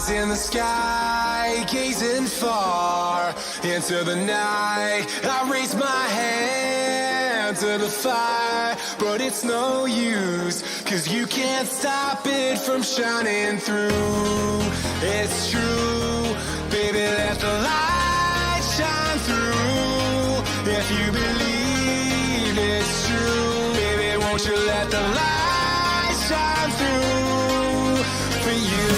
Eyes in the sky, gazing far into the night. I raise my hand to the fire, but it's no use, 'cause you can't stop it from shining through. It's true, baby, let the light shine through. If you believe it's true, baby, won't you let the light shine through for you.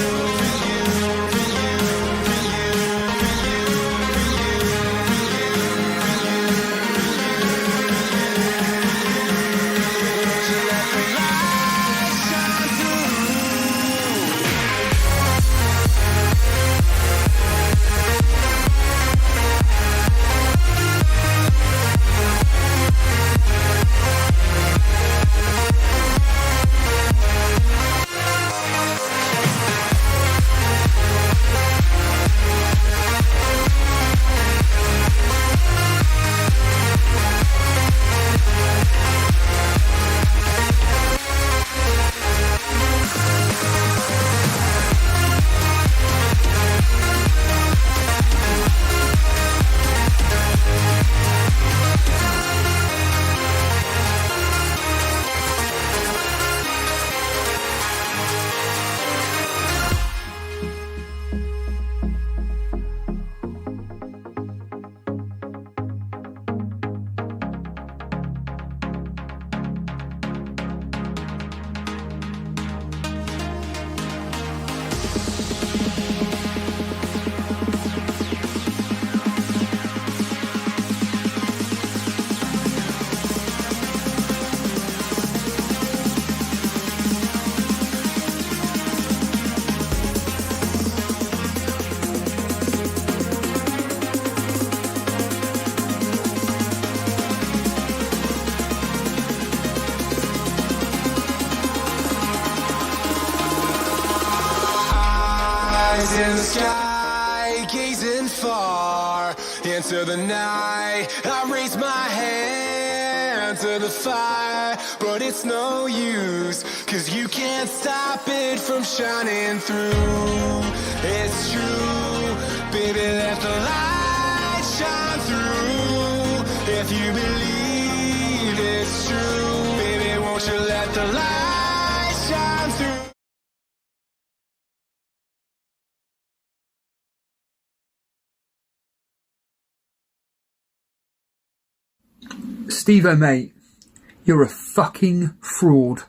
In the sky, gazing far into the night. I raise my hand to the fire, but it's no use, 'cause you can't stop it from shining through. It's true, baby, let the light shine through. If you believe it's true, baby, won't you let the light shine through. Steve Omay, you're a fucking fraud.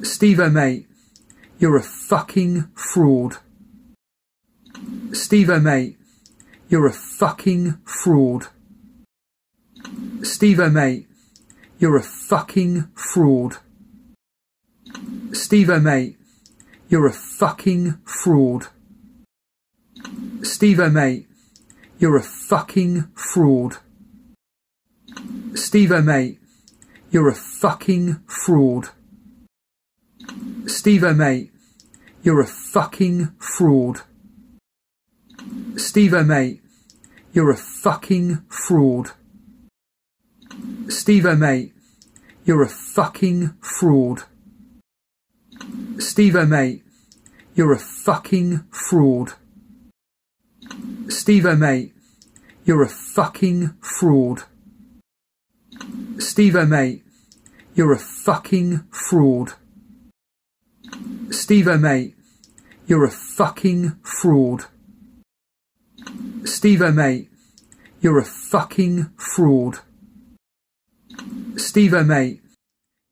Steve Omay, you're a fucking fraud. Steve Omay, you're a fucking fraud. Steve Omay, you're a fucking fraud. Steve Omay, you're a fucking fraud. Steve Omay, you're a fucking fraud. Steve Omay, you're a fucking fraud. Steve Omay, you're a fucking fraud. Steve Omay, you're a fucking fraud. Steve Omay, you're a fucking fraud. Steve Omay, you're a fucking fraud. Steve Omay, you're a fucking fraud. Steve Omay, you're a fucking fraud. Steve Omay, you're a fucking fraud. Steve Omay, you're a fucking fraud. Steve Omay,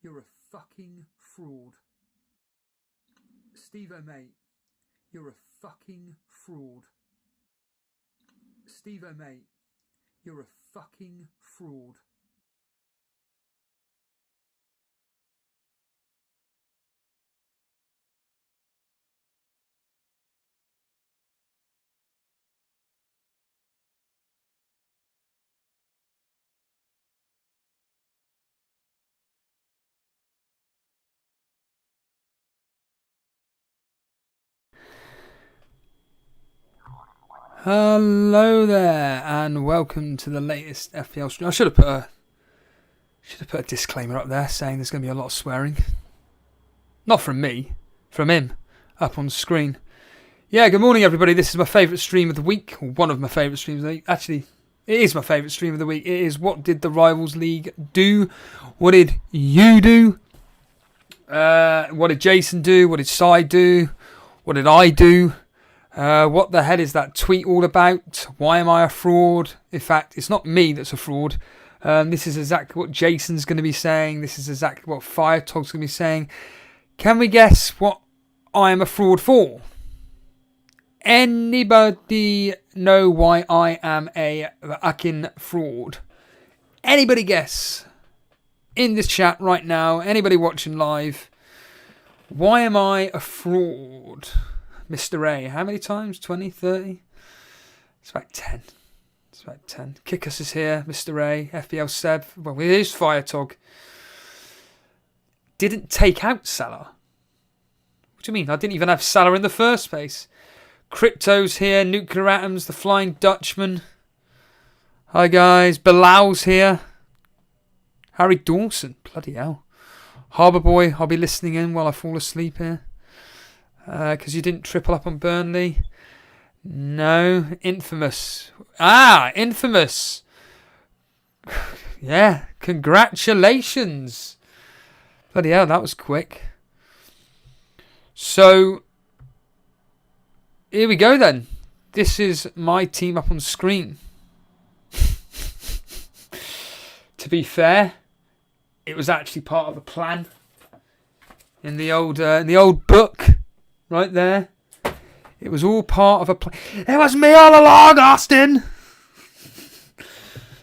you're a fucking fraud. Steve Omay, you're a fucking fraud. Steve Omay, you're a fucking fraud. Hello there, and welcome to the latest FPL stream. I should have put a disclaimer up there saying there's going to be a lot of swearing. Not from me, from him, up on screen. Yeah, good morning, everybody. This is my favourite stream of the week, or one of my favourite streams of the week. Actually, it is my favourite stream of the week. It is what did the Rivals League do? What did you do? What did Jason do? What did Sai do? What did I do? What the hell is that tweet all about? Why am I a fraud? In fact, it's not me that's a fraud. This is exactly what Jason's going to be saying. This is exactly what Firetog's going to be saying. Can we guess what I am a fraud for? Anybody know why I am a fucking fraud? Anybody guess? In this chat right now, anybody watching live, why am I a fraud? Mr. A, how many times? 20, 30? It's about 10. It's about 10. Kickus is here, Mr. A, FPL Seb. Well, it is Firetog. Didn't take out Salah. What do you mean? I didn't even have Salah in the first place. Crypto's here, Nuclear Atoms, the Flying Dutchman. Hi guys, Bilal's here. Harry Dawson, bloody hell. Harbour Boy, I'll be listening in while I fall asleep here. Because you didn't triple up on Burnley. No, Infamous. Infamous. Yeah, congratulations. Bloody hell, that was quick. So, here we go then. This is my team up on screen. To be fair, it was actually part of a plan. In the old book, right there. It was all part of a plan. It was me all along, Austin.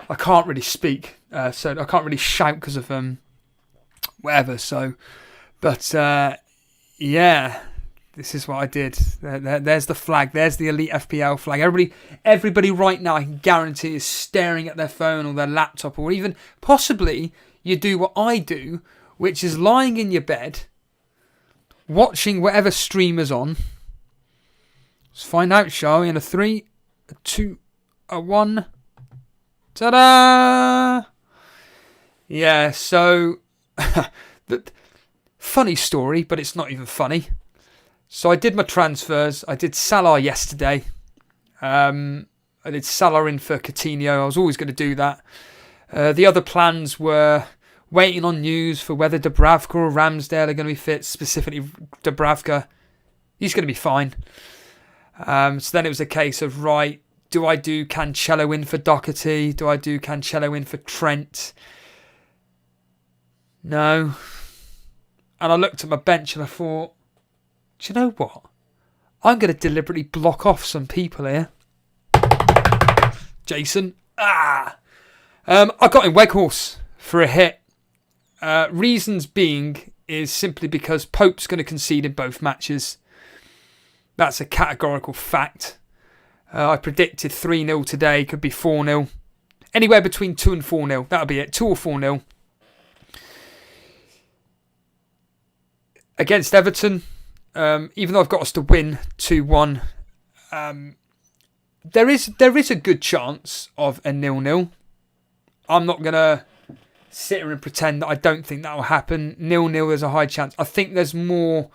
I can't really speak, so I can't really shout because of whatever. So, but yeah, this is what I did. There's the flag. There's the Elite FPL flag. Everybody right now, I can guarantee, is staring at their phone or their laptop, or even possibly you do what I do, which is lying in your bed, watching whatever streamer's on. Let's find out, shall we? In a 3, a 2, a 1. Ta-da! Yeah, so funny story, but it's not even funny. So I did my transfers. I did Salah yesterday. I did Salah in for Coutinho. I was always going to do that. The other plans were waiting on news for whether Dubravka or Ramsdale are going to be fit. Specifically, Dubravka. He's going to be fine. So then it was a case of, right, do I do Cancelo in for Doherty? Do I do Cancelo in for Trent? No. And I looked at my bench and I thought, do you know what? I'm going to deliberately block off some people here. Jason. I got in Weghorst for a hit. Reasons being is simply because Pope's going to concede in both matches. That's a categorical fact. I predicted 3-0 today. Could be 4-0. Anywhere between 2 and 4-0. That'll be it. 2 or 4-0. Against Everton, even though I've got us to win 2-1, there is a good chance of a 0-0. I'm not going to sit here and pretend that I don't think that will happen. 0-0, there's a high chance. I think there's more,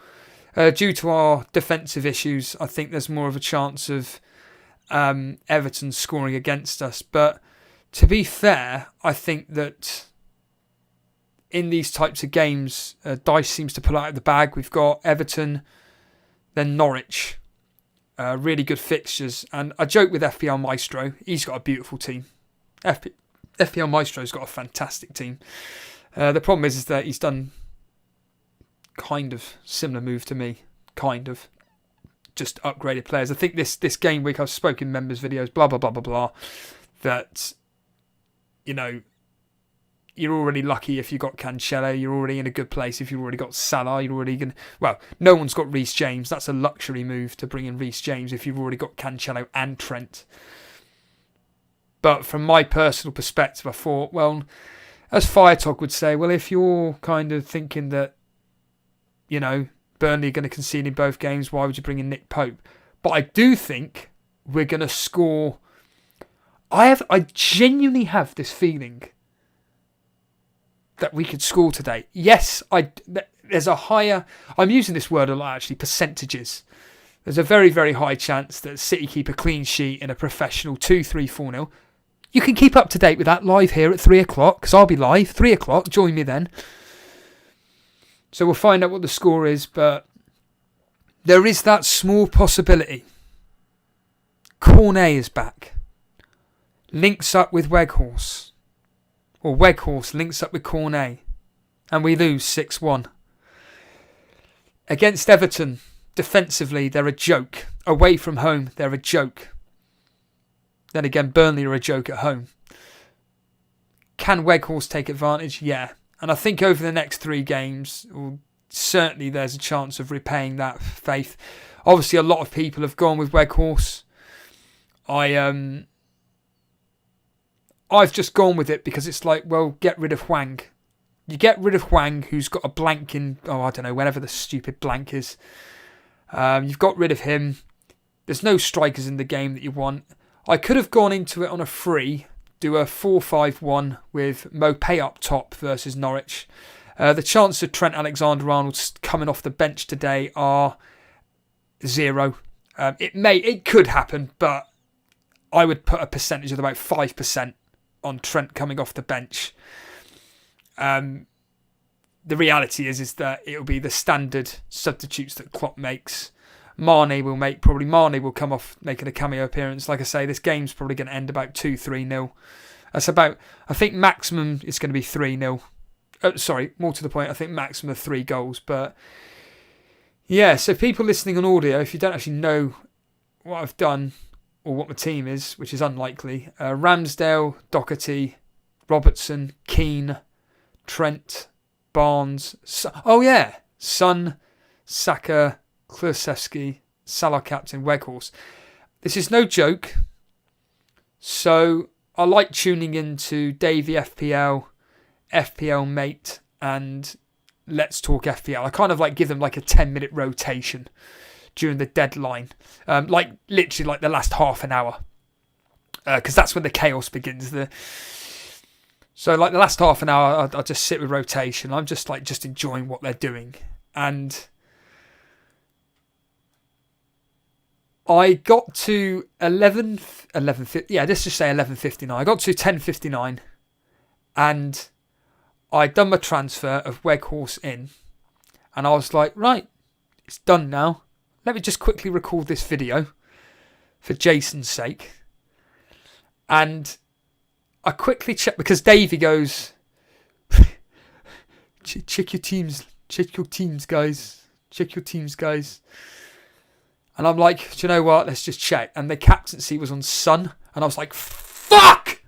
due to our defensive issues, I think there's more of a chance of Everton scoring against us. But to be fair, I think that in these types of games, Dice seems to pull out of the bag. We've got Everton, then Norwich. Really good fixtures. And I joke with FPL Maestro. He's got a beautiful team. FPL Maestro's got a fantastic team. The problem is that he's done kind of similar move to me. Kind of. Just upgraded players. I think this game week, I've spoken in members' videos, blah, blah, blah, blah, blah, that, you know, you're already lucky if you got Cancelo. You're already in a good place if you've already got Salah. You're already going to... Well, no one's got Reece James. That's a luxury move to bring in Reece James if you've already got Cancelo and Trent. But from my personal perspective, I thought, well, as Firetog would say, well, if you're kind of thinking that, you know, Burnley are going to concede in both games, why would you bring in Nick Pope? But I do think we're going to score... I genuinely have this feeling that we could score today. Yes, there's a higher... I'm using this word a lot, actually, percentages. there's a very, very high chance that City keep a clean sheet in a professional 2-3, 4-0. You can keep up to date with that live here at 3 o'clock, because I'll be live, 3 o'clock. Join me then. So we'll find out what the score is, but there is that small possibility. Cornet is back. Links up with Weghorst. Or Weghorst links up with Cornet. And we lose 6-1. Against Everton, defensively, they're a joke. Away from home, they're a joke. Then again, Burnley are a joke at home. Can Weghorst take advantage? Yeah. And I think over the next 3 games, certainly there's a chance of repaying that faith. Obviously, a lot of people have gone with Weghorst. I've just gone with it because it's like, well, get rid of Hwang. You get rid of Hwang, who's got a blank in, I don't know, whenever the stupid blank is. You've got rid of him. There's no strikers in the game that you want. I could have gone into it on a free, do a 4-5-1 with Mopay up top versus Norwich. The chance of Trent Alexander-Arnold coming off the bench today are 0. It could happen, but I would put a percentage of about 5% on Trent coming off the bench. The reality is that it'll be the standard substitutes that Klopp makes. Mane will come off making a cameo appearance. Like I say, this game's probably going to end about 2-3-0. That's about, I think maximum is going to be 3-0. More to the point, I think maximum of 3 goals. But yeah, so people listening on audio, if you don't actually know what I've done or what my team is, which is unlikely, Ramsdale, Doherty, Robertson, Keane, Trent, Barnes, Son, Saka, Kulusevski, Salah captain, Weghorst. This is no joke. So I like tuning into Davey FPL, FPL Mate, and Let's Talk FPL. I kind of like give them like a 10-minute rotation during the deadline. Literally like the last half an hour. Because that's when the chaos begins. So like the last half an hour, I'll just sit with rotation. I'm just enjoying what they're doing. And I got to 11:50. Yeah, let's just say 11:59. I got to 10:59, and I'd done my transfer of Weghorst in, and I was like, right, it's done now. Let me just quickly record this video for Jason's sake. And I quickly checked because Davey goes, check your teams, guys. And I'm like, do you know what? Let's just check. And the captaincy was on Son. And I was like, fuck!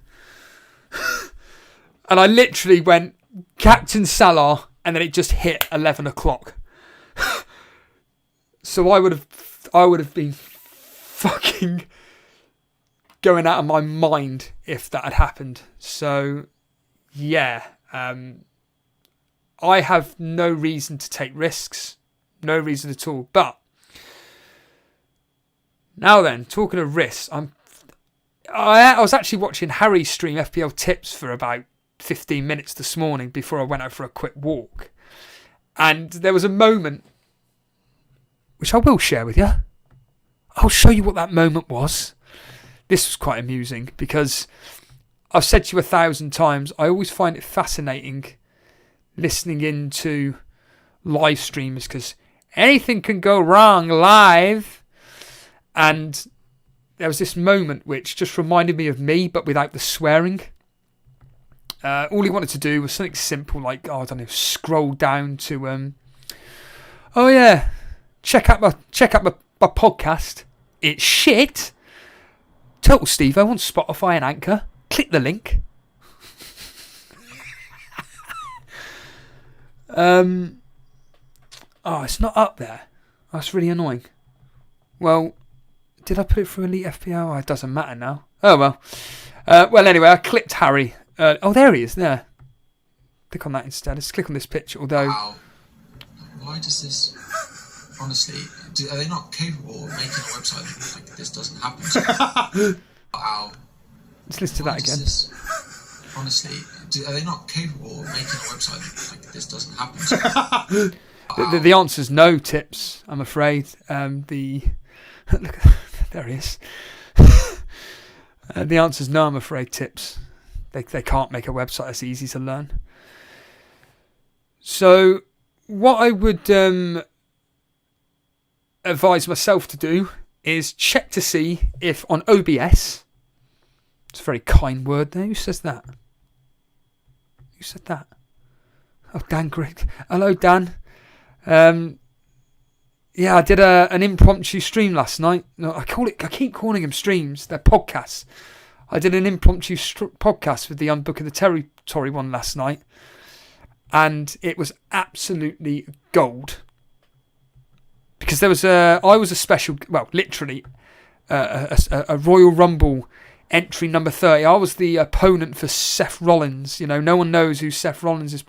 And I literally went, Captain Salah. And then it just hit 11 o'clock. So I would have been fucking going out of my mind if that had happened. So, yeah. I have no reason to take risks. No reason at all. But now then, talking of risks, I was actually watching Harry stream FPL tips for about 15 minutes this morning before I went out for a quick walk. And there was a moment which I will share with you. I'll show you what that moment was. This was quite amusing because I've said to you 1,000 times, I always find it fascinating listening into live streamers because anything can go wrong live. And there was this moment which just reminded me of me, but without the swearing. All he wanted to do was something simple like, scroll down to, check out my podcast. It's shit. Total Steve-O on Spotify and Anchor. Click the link. It's not up there. That's really annoying. Well, did I put it through Elite FPL? It doesn't matter now. Oh, well. Anyway, I clicked Harry. There he is, there. Click on that instead. Let's click on this picture, although... Wow. Why does this... Honestly, are they not capable of making a website like this doesn't happen? Wow. Let's listen to that again. Honestly, are they not capable of making a website like this doesn't happen? The answer's no, Tips, I'm afraid. Look, there he is. The answer's no, I'm afraid, Tips. They can't make a website that's easy to learn. So what I would advise myself to do is check to see if on OBS, it's a very kind word there. Who says that? Who said that? Oh, Dan Grigg. Hello, Dan. Yeah, I did an impromptu stream last night. No, I keep calling them streams. They're podcasts. I did an impromptu podcast with the Unbook of the Territory one last night, and it was absolutely gold. Because there was I was a special, well, literally a Royal Rumble entry number 30. I was the opponent for Seth Rollins. You know, no one knows who Seth Rollins is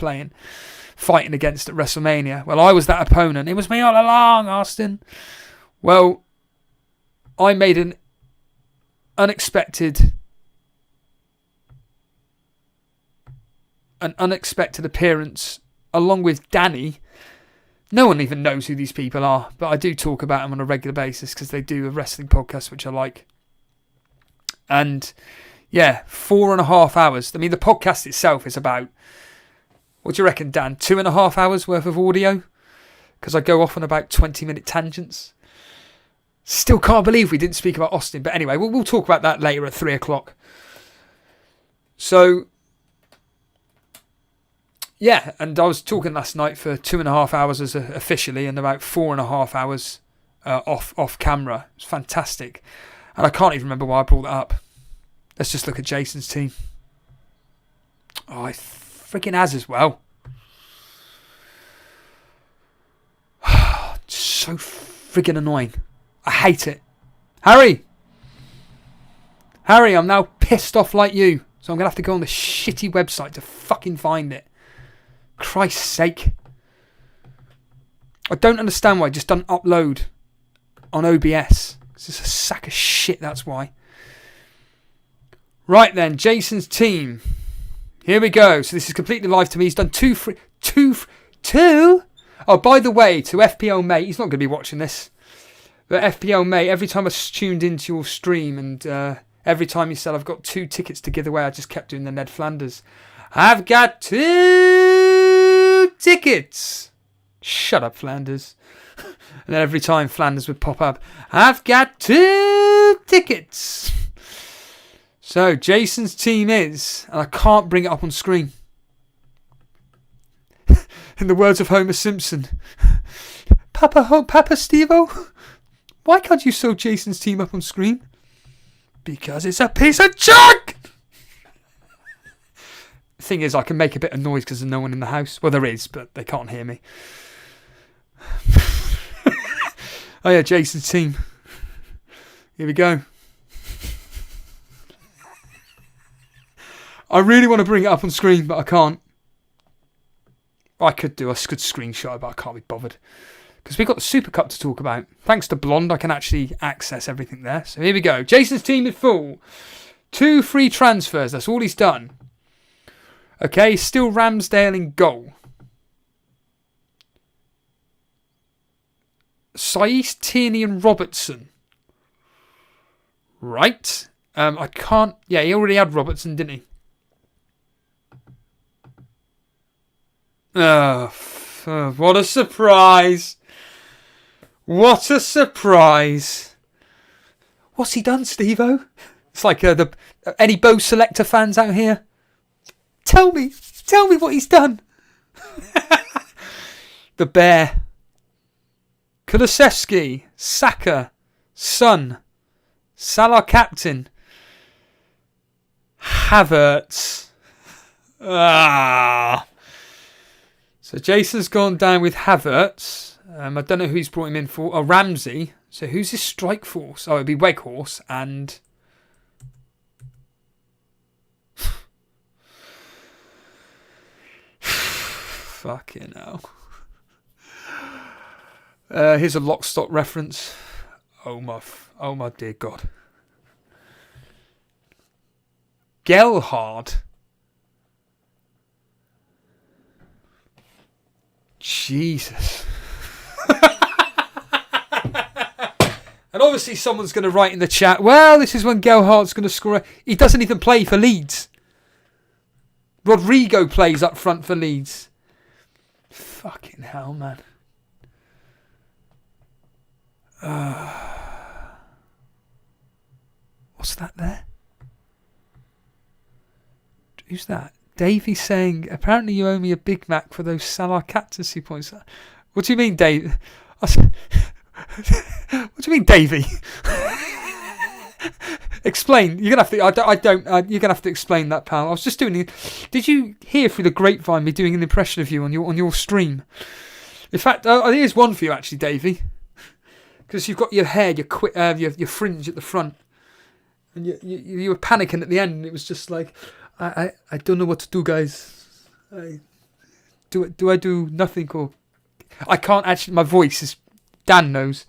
fighting against at WrestleMania. Well, I was that opponent. It was me all along, Austin. Well, I made an unexpected appearance along with Danny. No one even knows who these people are, but I do talk about them on a regular basis because they do a wrestling podcast, which I like. And yeah, 4.5 hours. I mean, the podcast itself is about, what do you reckon, Dan? 2.5 hours worth of audio? Because I go off on about 20-minute tangents. Still can't believe we didn't speak about Austin. But anyway, we'll talk about that later at 3 o'clock. So, yeah, and I was talking last night for 2.5 hours officially and about 4.5 hours off camera. It was fantastic. And I can't even remember why I brought that up. Let's just look at Jason's team. Oh, he freaking has as well. So friggin' annoying. I hate it. Harry, I'm now pissed off like you. So I'm going to have to go on the shitty website to fucking find it. Christ's sake. I don't understand why it just doesn't upload on OBS. It's just a sack of shit, that's why. Right then, Jason's team. Here we go. So this is completely live to me. He's done two. Oh, by the way, to FPL Mate, he's not going to be watching this. But FPL Mate, every time I tuned into your stream and every time you said I've got 2 tickets to give away, I just kept doing the Ned Flanders. I've got 2 tickets. Shut up, Flanders. And then every time Flanders would pop up, I've got 2 tickets. So Jason's team is, and I can't bring it up on screen. In the words of Homer Simpson, Papa Steve-O, why can't you sew Jason's team up on screen? Because it's a piece of junk! The thing is, I can make a bit of noise because there's no one in the house. Well, there is, but they can't hear me. Oh yeah, Jason's team. Here we go. I really want to bring it up on screen, but I can't. I could screenshot it, but I can't be bothered. Because we've got the Super Cup to talk about. Thanks to Blonde, I can actually access everything there. So here we go. Jason's team is full. 2 free transfers. That's all he's done. Okay, still Ramsdale in goal. Saiss, Tierney and Robertson. Right. I can't... Yeah, he already had Robertson, didn't he? What a surprise. What a surprise. What's he done, Steve-O? It's like any Bo Selector fans out here. Tell me what he's done. The Bear. Kulusevski, Saka, Son, Salah captain, Havertz. So Jason's gone down with Havertz. I don't know who he's brought him in for. Oh, Ramsey. So who's his strike force? Oh, it'd be Weghorst and... Fucking hell. Here's a lock stock reference. Oh my dear God. Gelhard. Jesus. And obviously someone's going to write in the chat, well, this is when Gelhardt's going to score. He doesn't even play for Leeds. Rodrigo plays up front for Leeds. Fucking hell, man. What's that there? Who's that? Davey saying, apparently you owe me a Big Mac for those Salah captaincy points. What do you mean, Dave? What do you mean, Davey? Explain. You're gonna have to. You're gonna have to explain that, pal. I was just doing. Did you hear through the grapevine me doing an impression of you on your stream? In fact, I think there's one for you actually, Davey, because you've got your hair, your fringe at the front, and you were panicking at the end, and it was just like, I don't know what to do, guys. Do I do nothing, or I can't actually. My voice is. Dan knows.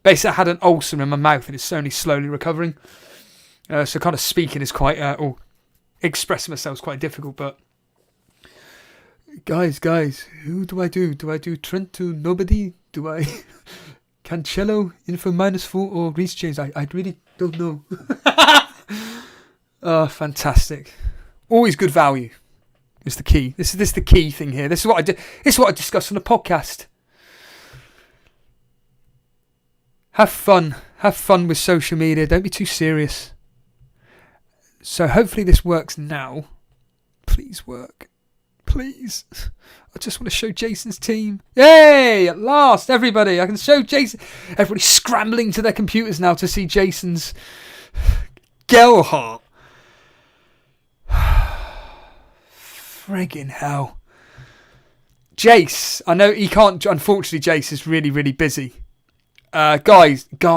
Basically, I had an ulcer in my mouth and it's only slowly recovering. So kind of speaking is quite, or expressing myself is quite difficult. But guys, who do I do? Do I do Trent to nobody? Do I Cancelo in for -4 or Reece James? I really don't know. Oh, fantastic! Always good value is the key. This is the key thing here. This is what I do. This is what I discuss on the podcast. Have fun with social media. Don't be too serious. So hopefully this works now. Please work. Please. I just want to show Jason's team. Yay! At last, everybody. I can show Jason. Everybody's scrambling to their computers now to see Jason's Gelhardt. Friggin' hell. Jace. I know he can't. Unfortunately, Jace is really, really busy. Guys, what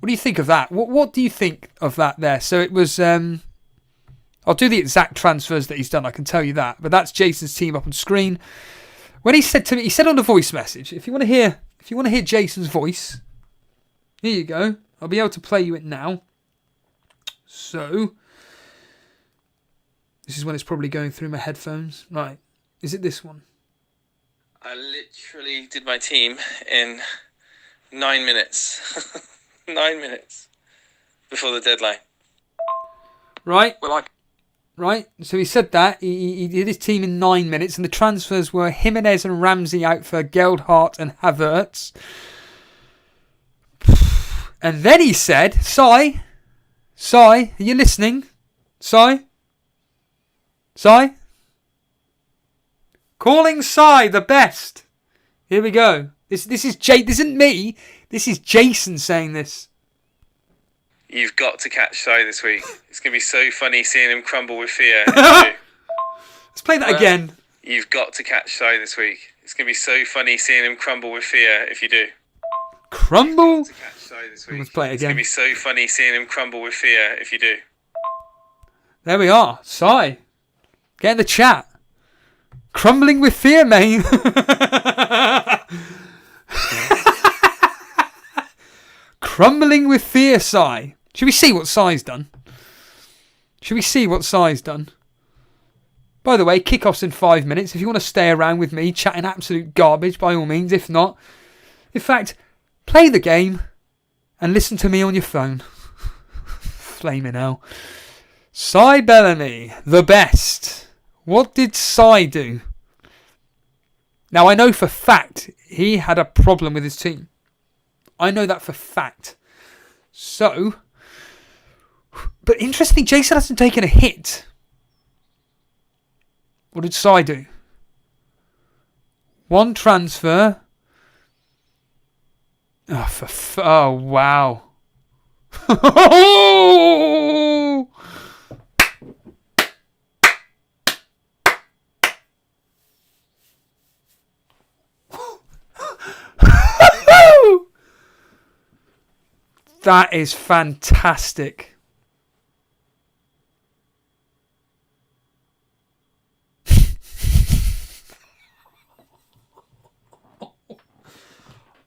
do you think of that? What do you think of that there? So it was, I'll do the exact transfers that he's done, I can tell you that. But that's Jason's team up on screen. When he said to me, he said on the voice message, if you want to hear Jason's voice, here you go. I'll be able to play you it now. So, this is when it's probably going through my headphones. Right, is it this one? I literally did my team in 9 minutes. 9 minutes before the deadline. Right. Right. So he said that. He did his team in 9 minutes, and the transfers were Jimenez and Ramsey out for Gelhardt and Havertz. And then he said, Sai, are you listening? Sai? Calling Sai the best. Here we go. This isn't me. This is Jason saying this. You've got to catch Sai this week. It's going to be so funny seeing him crumble with fear. Let's play that again. You've got to catch Sai this week. It's going to be so funny seeing him crumble with fear if you do. Crumble? To catch Sai this week. Let's play it again. It's going to be so funny seeing him crumble with fear if you do. There we are. Sai. Get in the chat. Crumbling with fear, mate. Crumbling with fear, Sai. Should we see what Sai's done? By the way, kickoff's in 5 minutes. If you want to stay around with me chatting absolute garbage, by all means. If not, in fact, play the game and listen to me on your phone. Flaming hell. Sai Bellamy, the best. What did Sai do? Now, I know for fact he had a problem with his team. I know that for fact. So, but interesting, Jason hasn't taken a hit. What did Sai do? One transfer. Oh, wow. That is fantastic.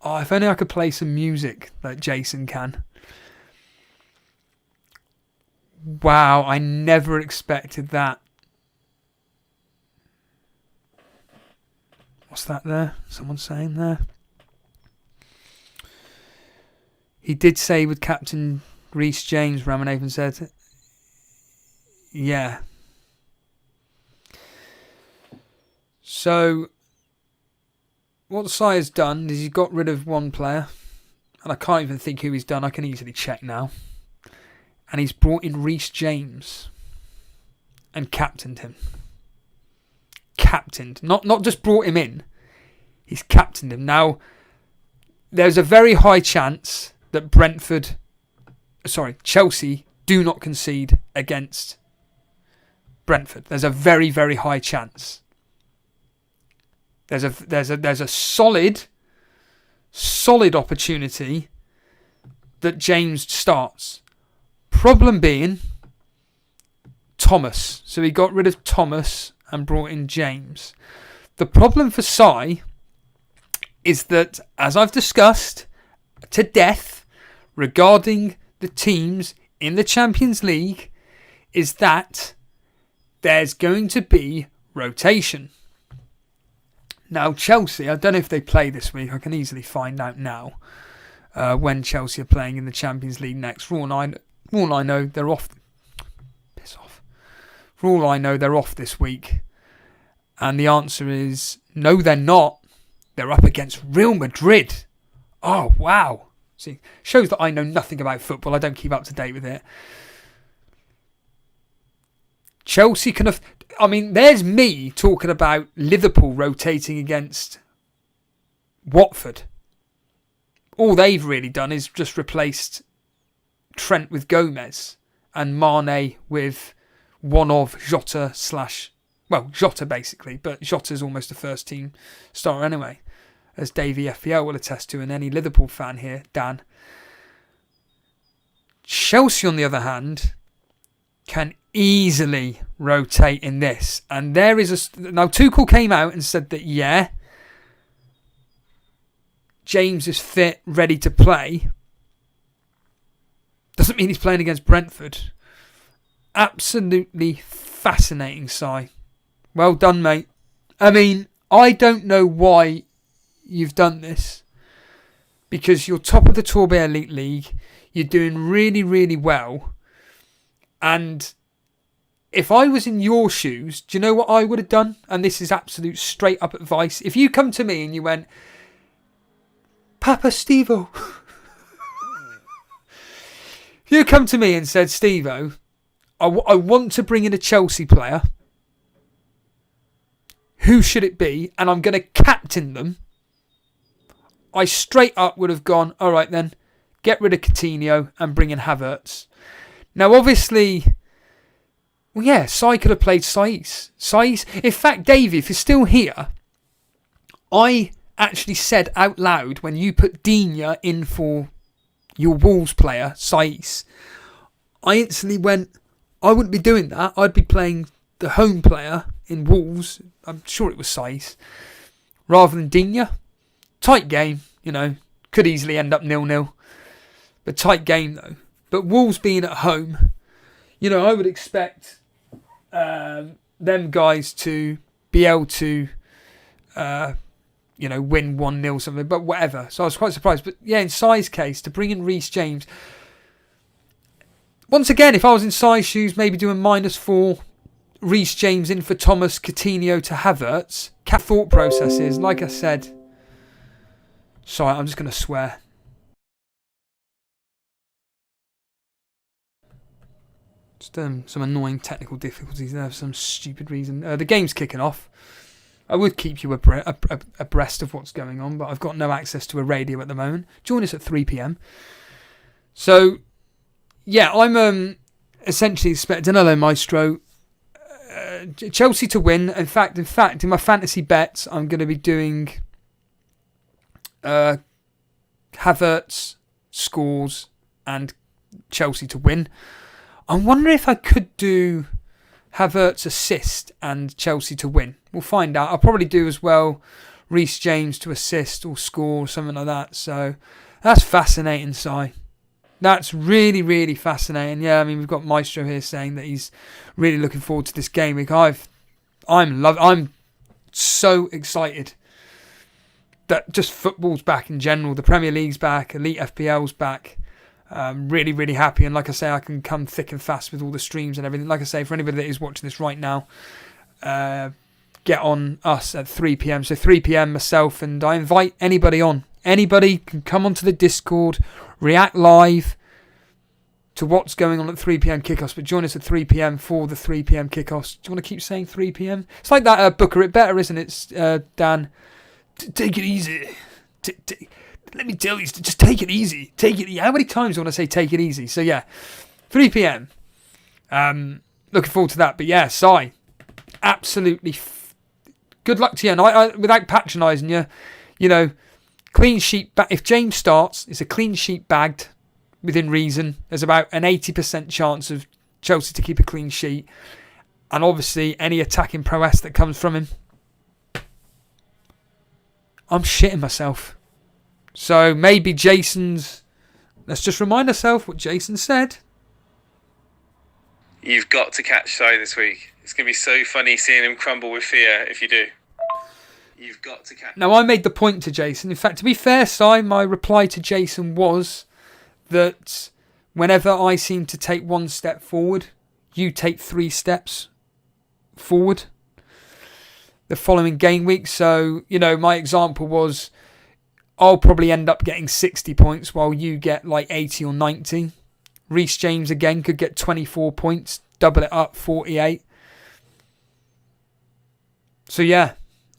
Oh, if only I could play some music like Jason can. Wow, I never expected that. What's that there? Someone saying there? He did say with Captain Reece James, Ramanathan said. Yeah. So, what Sai has done is he's got rid of one player. And I can't even think who he's done. I can easily check now. And he's brought in Reece James. And captained him. Captained. Not just brought him in. He's captained him. Now, there's a very high chance that Chelsea do not concede against Brentford. There's a very, very high chance. There's a solid opportunity that James starts. Problem being Thomas. So he got rid of Thomas and brought in James. The problem for Sai is that, as I've discussed to death regarding the teams in the Champions League, is that there's going to be rotation. Now, Chelsea, I don't know if they play this week. I can easily find out now when Chelsea are playing in the Champions League next. For all I know, they're off. Piss off. For all I know, they're off this week. And the answer is, no, they're not. They're up against Real Madrid. Oh, wow. See, shows that I know nothing about football. I don't keep up to date with it. Chelsea can have... I mean, there's me talking about Liverpool rotating against Watford. All they've really done is just replaced Trent with Gomez and Mane with one of Jota basically, but Jota's almost a first team starter anyway, as Davey FPL will attest to, and any Liverpool fan here, Dan. Chelsea, on the other hand, can easily rotate in this. And there is now Tuchel came out and said that, yeah, James is fit, ready to play. Doesn't mean he's playing against Brentford. Absolutely fascinating, Si. Well done, mate. I mean, I don't know why you've done this, because you're top of the Torbay Elite League. You're doing really, really well. And if I was in your shoes, do you know what I would have done? And this is absolute straight up advice. If you come to me and you went, Papa Stevo. If you come to me and said, Stevo, I want to bring in a Chelsea player. Who should it be? And I'm going to captain them. I straight up would have gone, all right then, get rid of Coutinho and bring in Havertz. Now, obviously, well, yeah, Sai could have played Saiss. In fact, Davey, if you're still here, I actually said out loud when you put Digne in for your Wolves player, Saiss, I instantly went, I wouldn't be doing that. I'd be playing the home player in Wolves. I'm sure it was Saiss, rather than Digne. Tight game, could easily end up 0-0. But tight game, though. But Wolves being at home, I would expect them guys to be able to, win 1-0 something, but whatever. So I was quite surprised. But yeah, in Sai's case, to bring in Reece James, once again, if I was in Sai's shoes, maybe doing -4, Reece James in for Thomas, Coutinho to Havertz. Thought processes, like I said. Sorry, I'm just going to swear. Just some annoying technical difficulties there for some stupid reason. The game's kicking off. I would keep you abreast of what's going on, but I've got no access to a radio at the moment. Join us at 3 p.m. So, yeah, I'm essentially expecting another Maestro. Chelsea to win. In fact, in my fantasy bets, I'm going to be doing Havertz scores and Chelsea to win. I'm wondering if I could do Havertz assist and Chelsea to win. We'll find out. I'll probably do as well Reece James to assist or score or something like that. So that's fascinating, Si. That's really, really fascinating. Yeah, I mean, we've got Maestro here saying that he's really looking forward to this game week. I'm so excited that just football's back in general. The Premier League's back, Elite FPL's back. Really, really happy. And like I say, I can come thick and fast with all the streams and everything. Like I say, for anybody that is watching this right now, get on us at 3 p.m. So 3 p.m. myself, and I invite anybody on. Anybody can come onto the Discord, react live to what's going on at 3 p.m. kickoffs, but join us at 3 p.m. for the 3 p.m. kickoffs. Do you want to keep saying 3 p.m.? It's like that Booker It Better, isn't it, Dan? Take it easy. Let me tell you, just take it easy. Take it. How many times do I want to say take it easy? So yeah, 3 p.m. Looking forward to that. But yeah, Si, absolutely good luck to you. And I without patronising you, you know, clean sheet. If James starts, it's a clean sheet bagged within reason. There's about an 80% chance of Chelsea to keep a clean sheet, and obviously any attacking prowess that comes from him. I'm shitting myself. So maybe Jason's... Let's just remind ourselves what Jason said. You've got to catch Si this week. It's going to be so funny seeing him crumble with fear if you do. You've got to catch... Now, I made the point to Jason. In fact, to be fair, Si, my reply to Jason was that whenever I seem to take one step forward, you take 3 steps forward the following game week. So, you know, my example was I'll probably end up getting 60 points while you get like 80 or 90. Reece James again could get 24 points, double it up, 48. So yeah,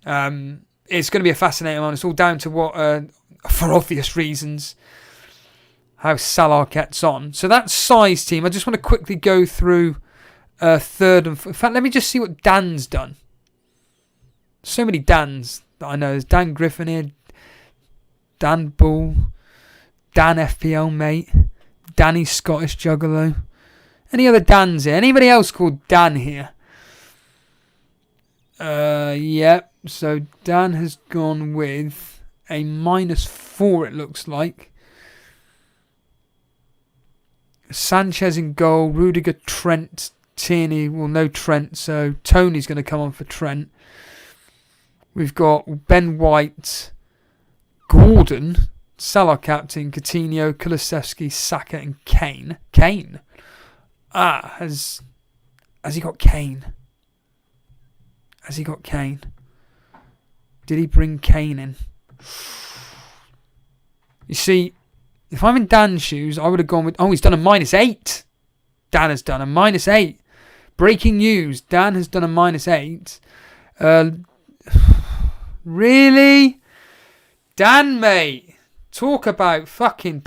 it's going to be a fascinating one. It's all down to what, for obvious reasons, how Salah gets on. So that's Si's team. I just want to quickly go through third and... In fact, let me just see what Dan's done. So many Dans that I know. There's Dan Griffin here, Dan Bull, Dan FPL Mate, Danny Scottish Juggalo. Any other Dans here? Anybody else called Dan here? Yep. So Dan has gone with a -4, it looks like. Sanchez in goal, Rudiger, Trent, Tierney. Well, no Trent, so Tony's going to come on for Trent. We've got Ben White, Gordon, Salah captain, Coutinho, Kulusevski, Saka and Kane. Kane? Has he got Kane? Has he got Kane? Did he bring Kane in? You see, if I'm in Dan's shoes, I would have gone with... Oh, he's done a -8. Dan has done a -8. Breaking news. Dan has done a -8. Really? Dan, mate. Talk about fucking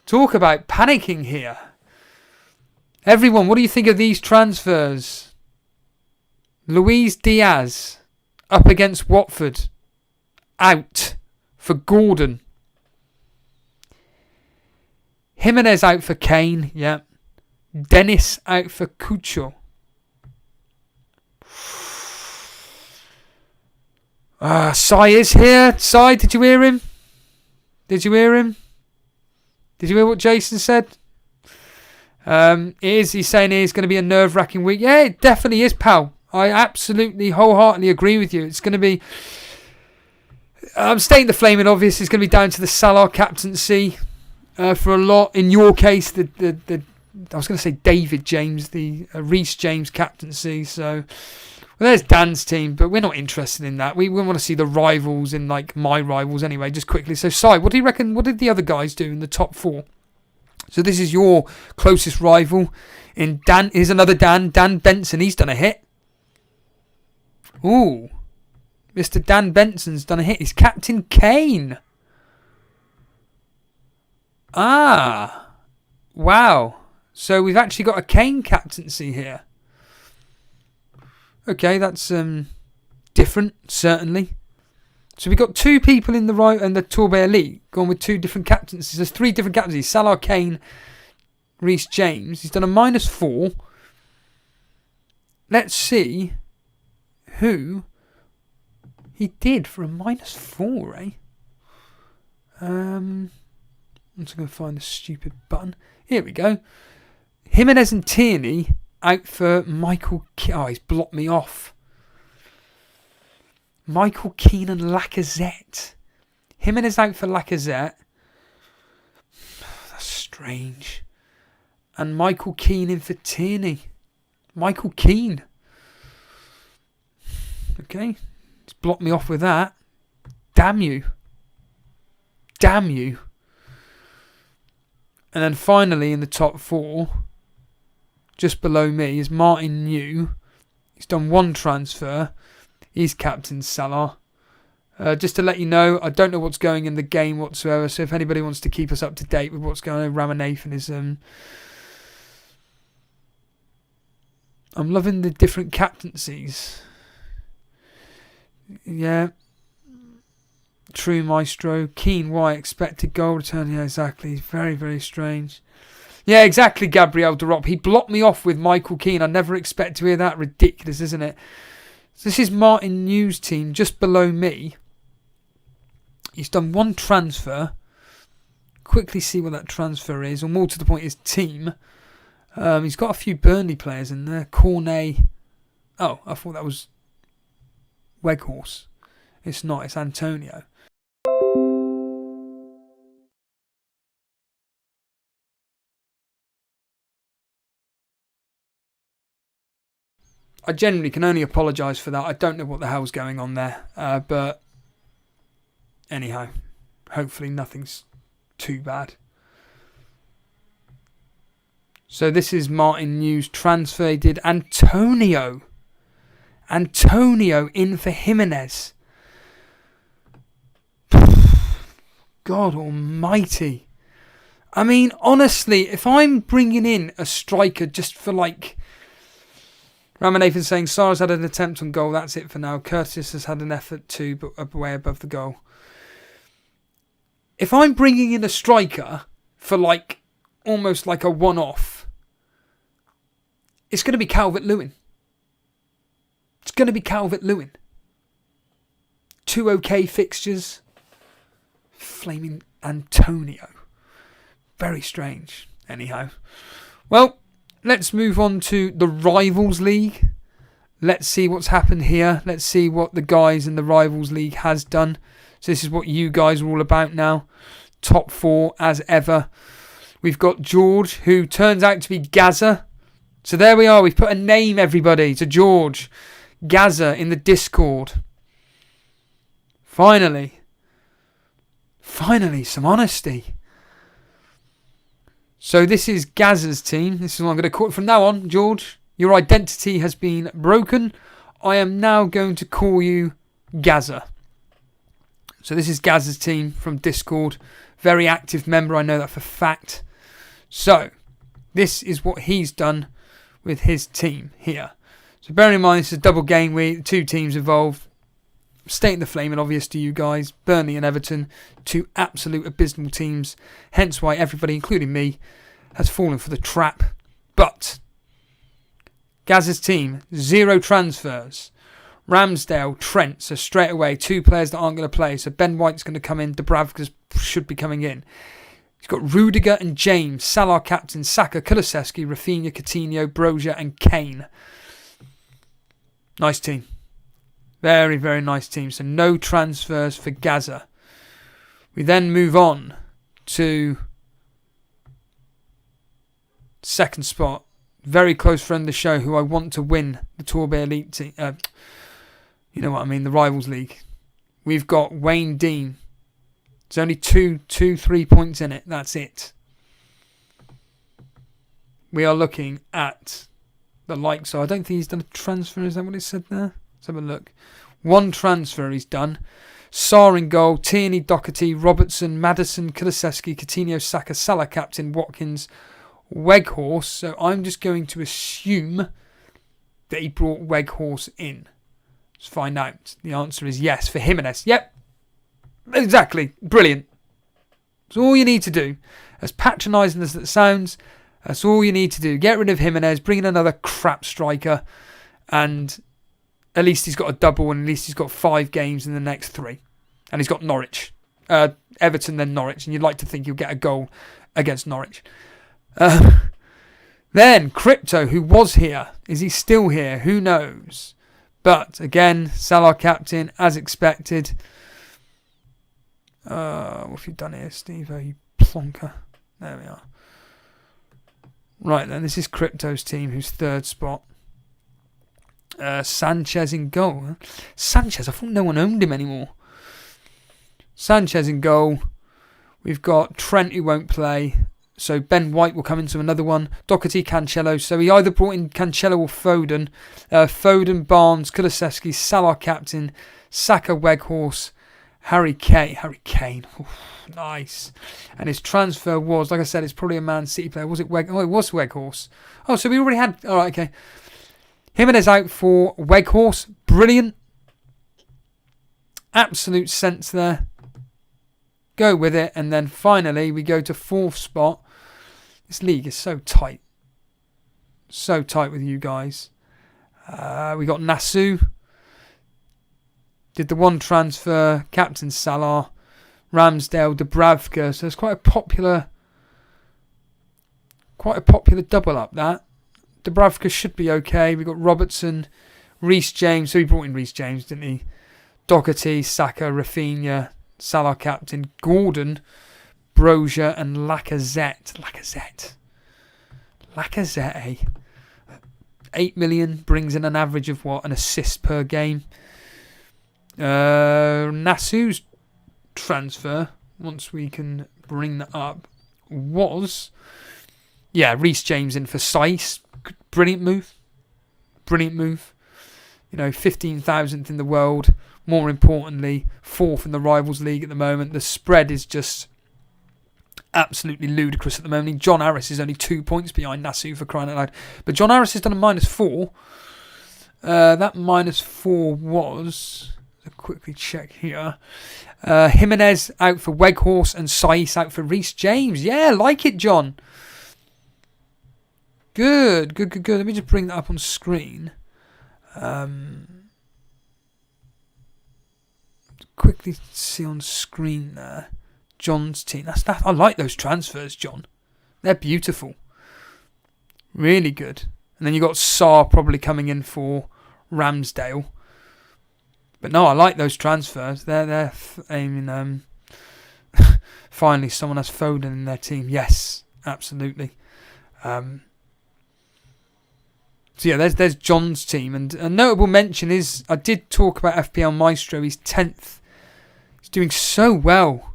Talk about panicking here. Everyone, what do you think of these transfers? Luis Diaz up against Watford. Out for Gordon. Jimenez out for Kane. Yeah. Dennis out for Cucho. Si is here. Si, did you hear him? Did you hear him? Did you hear what Jason said? He's saying it's going to be a nerve-wracking week. Yeah, it definitely is, pal. I absolutely, wholeheartedly agree with you. It's going to be... I'm stating the flaming obvious. It's going to be down to the Salah captaincy for a lot. In your case, the I was going to say David James, the Reece James captaincy. So... Well, there's Dan's team, but we're not interested in that. We want to see the rivals in, like, my rivals anyway, just quickly. So, Si, what do you reckon, what did the other guys do in the top 4? So this is your closest rival. In Dan, here's another Dan Benson. He's done a hit. Ooh. Mr. Dan Benson's done a hit. He's Captain Kane. Wow. So we've actually got a Kane captaincy here. Okay, that's different, certainly. So we've got 2 people in the right and the Torbay Elite going with 2 different captaincies. There's 3 different captaincies. Salah, Kane, Reece James. He's done a -4. Let's see who he did for a -4, eh? I'm just going to find the stupid button. Here we go. Jimenez and Tierney out for Michael... Oh, he's blocked me off. Michael Keane and Lacazette. Jimenez out for Lacazette. Strange. And Michael Keane in for Tierney. Michael Keane. Okay. He's blocked me off with that. Damn you. Damn you. And then finally in the top 4, just below me, is Martin New. He's done 1 transfer. He's captain Salah. Just to let you know, I don't know what's going in the game whatsoever. So if anybody wants to keep us up to date with what's going on, Ramanathan is... I'm loving the different captaincies. Yeah. True Maestro. Keane White, expected goal return. Yeah, exactly. Very, very strange. Yeah, exactly, Gabriel Derop. He blocked me off with Michael Keane. I never expect to hear that. Ridiculous, isn't it? So this is Martin New's team just below me. He's done 1 transfer. Quickly see what that transfer is. Or more to the point, his team. He's got a few Burnley players in there. Cornet. Oh, I thought that was Weghorst. It's not. It's Antonio. I genuinely can only apologise for that. I don't know what the hell's going on there. But anyhow, hopefully nothing's too bad. So this is Martin New's transfer. He did Antonio. Antonio in for Jimenez. God almighty. I mean, honestly, if I'm bringing in a striker just for like... Ramanathan saying, Sarah's had an attempt on goal. That's it for now. Curtis has had an effort too, but way above the goal. If I'm bringing in a striker for like almost like a one-off, it's going to be Calvert-Lewin. It's going to be Calvert-Lewin. 2 okay fixtures. Flaming Antonio. Very strange. Anyhow. Well, let's move on to the Rivals League. Let's see what's happened here. Let's see what the guys in the Rivals League has done. So this is what you guys are all about now. Top 4 as ever. We've got George, who turns out to be Gaza. So there we are. We've put a name, everybody, to George. Gaza in the Discord. Finally, some honesty. So this is Gaza's team. This is what I'm going to call it from now on, George. Your identity has been broken. I am now going to call you Gaza. So this is Gaza's team from Discord. Very active member, I know that for fact. So, this is what he's done with his team here. So bearing in mind this is a double game week, 2 teams involved. Stating the flaming obvious to you guys. Burnley and Everton, 2 absolute abysmal teams. Hence why everybody, including me, has fallen for the trap. But, Gaza's team, 0 transfers. Ramsdale, Trent, so straight away 2 players that aren't going to play. So Ben White's going to come in, Dubravka should be coming in. He's got Rudiger and James, Salah captain, Saka, Kulusevski, Rafinha, Coutinho, Brozier and Kane. Nice team. Very, very nice team. So no transfers for Gaza. We then move on to second spot. Very close friend of the show who I want to win the Torbay Elite team. You know what I mean, the Rivals League. We've got Wayne Dean. There's only 3 points in it. That's it. We are looking at the likes. So I don't think he's done a transfer. Is that what it said there? Let's have a look. 1 transfer he's done. Sarr in goal. Tierney, Doherty, Robertson, Maddison, Kulusevski, Coutinho, Saka, Salah captain, Watkins, Weghorst. So I'm just going to assume that he brought Weghorst in. Let's find out. The answer is yes for Jimenez. Yep. Exactly. Brilliant. That's all you need to do. As patronising as that sounds, that's all you need to do. Get rid of Jimenez, bring in another crap striker, and at least he's got a double, and at least he's got 5 games in the next 3. And he's got Norwich. Everton, then Norwich, and you'd like to think he'll get a goal against Norwich. Then, Crypto, who was here. Is he still here? Who knows? But, again, Salah captain, as expected. What have you done here, Steve? Oh, you plonker. There we are. Right then, this is Crypto's team, who's third spot. Sanchez in goal. Sanchez, I thought no one owned him anymore. Sanchez in goal. We've got Trent, who won't play. So Ben White will come into another one. Doherty, Cancelo. So he either brought in Cancelo or Foden. Foden, Barnes, Kulusevski, Salah captain, Saka, Weghorst, Harry Kane. Oof, nice. And his transfer was, like I said, it's probably a Man City player. Was it Oh, it was Weghorst. Oh, so we already had... All right, okay. Jimenez out for Weghorst. Brilliant. Absolute sense there. Go with it. And then finally, we go to fourth spot. This league is so tight. So tight with you guys. We got Nasu. Did the one transfer. Captain Salah. Ramsdale. Dubravka. So it's quite a popular double up, that. Dubravka should be okay. We got Robertson. Reece James. So he brought in Reece James, didn't he? Doherty. Saka. Rafinha. Salah captain. Gordon. Brozier and Lacazette. Lacazette, eh? 8 million brings in an average of what? An assist per game. Nasu's transfer, once we can bring that up, was... Yeah, Reece James in for Saiss. Brilliant move. You know, 15,000th in the world. More importantly, 4th in the Rivals League at the moment. The spread is just... absolutely ludicrous at the moment. John Harris is only 2 points behind Nasu, for crying out loud. But John Harris has done a -4. That -4 was... I'll quickly check here. Jimenez out for Weghorst and Saiss out for Reece James. Yeah, like it, John. Good. Let me just bring that up on screen. Quickly see on screen there. John's team. I like those transfers, John. They're beautiful. Really good. And then you got Sarr probably coming in for Ramsdale. But no, I like those transfers. They're aiming. Finally, someone has Foden in their team. Yes, absolutely. So yeah, there's John's team. And a notable mention is, I did talk about FPL Maestro. He's 10th. He's doing so well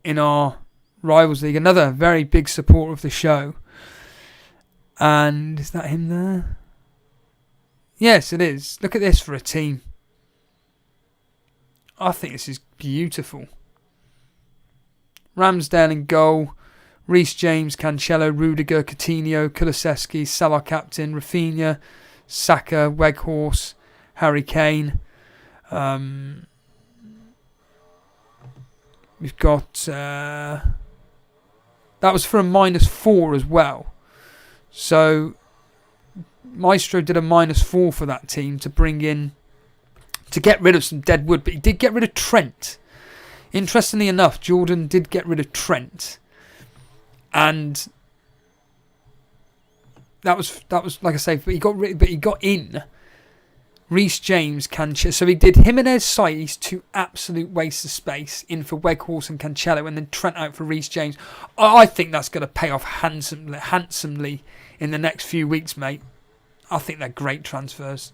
in our Rivals League. Another very big supporter of the show. And is that him there? Yes, it is. Look at this for a team. I think this is beautiful. Ramsdale in goal. Reece James, Cancelo, Rudiger, Coutinho, Kulusevski, Salah captain, Rafinha, Saka, Weghorst, Harry Kane. We've got... that was for a -4 as well. So, Maestro did a -4 for that team to bring in... to get rid of some dead wood. But he did get rid of Trent. Interestingly enough, Jordan did get rid of Trent. And... That was like I say, but he got in Reece James, Cancelo. So he did Jimenez, Saiss, 2 absolute wastes of space in for Weghorst and Cancelo, and then Trent out for Reece James. I think that's going to pay off handsomely in the next few weeks, mate. I think they're great transfers.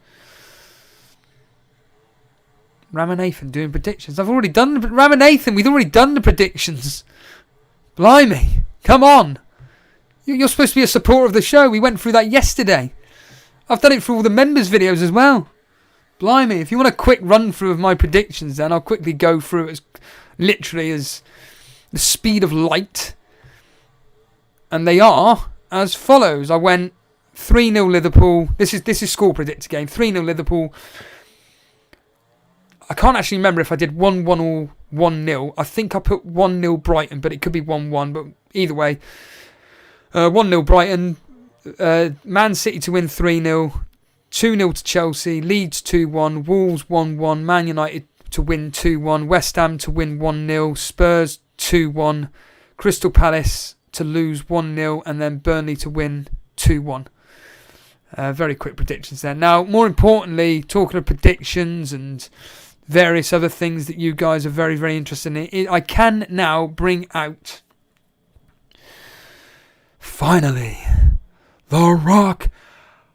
Ramanathan doing predictions. We've already done the predictions. Blimey. Come on. You're supposed to be a supporter of the show. We went through that yesterday. I've done it for all the members' videos as well. Blimey. If you want a quick run through of my predictions, then I'll quickly go through it as literally as the speed of light. And they are as follows. I went 3-0 Liverpool. This is score predictor game. 3-0 Liverpool. I can't actually remember if I did 1-1 or 1-0. I think I put 1-0 Brighton, but it could be 1-1. But either way, 1-0 Brighton. Man City to win 3-0. 2-0 to Chelsea. Leeds 2-1. Wolves 1-1. Man United to win 2-1. West Ham to win 1-0. Spurs 2-1. Crystal Palace to lose 1-0. And then Burnley to win 2-1. Very quick predictions there. Now, more importantly, talking of predictions and various other things that you guys are very, very interested in, I can now bring out Finally, The Rock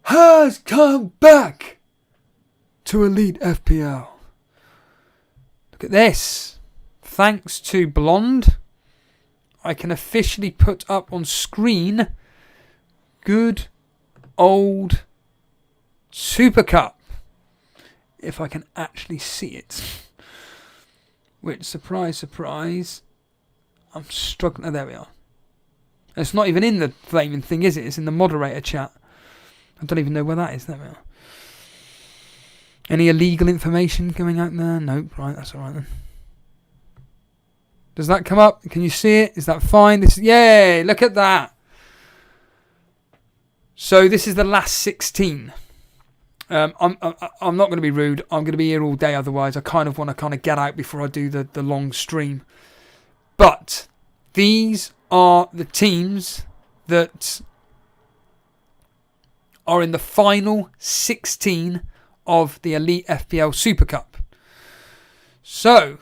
has come back to Elite FPL. Look at this. Thanks to Blonde, I can officially put up on screen good old Super Cup. If I can actually see it. Which, surprise, surprise, I'm struggling. Oh, there we are. It's not even in the flaming thing, is it? It's in the moderator chat. I don't even know where that is. There we are. Any illegal information going out there? Nope. Right, that's alright then. Does that come up? Can you see it? Is that fine? Yay! Look at that. So this is the last 16. I'm not going to be rude. I'm going to be here all day otherwise. I kind of want to get out before I do the long stream. But these are the teams that are in the final 16 of the Elite FPL Super Cup. So,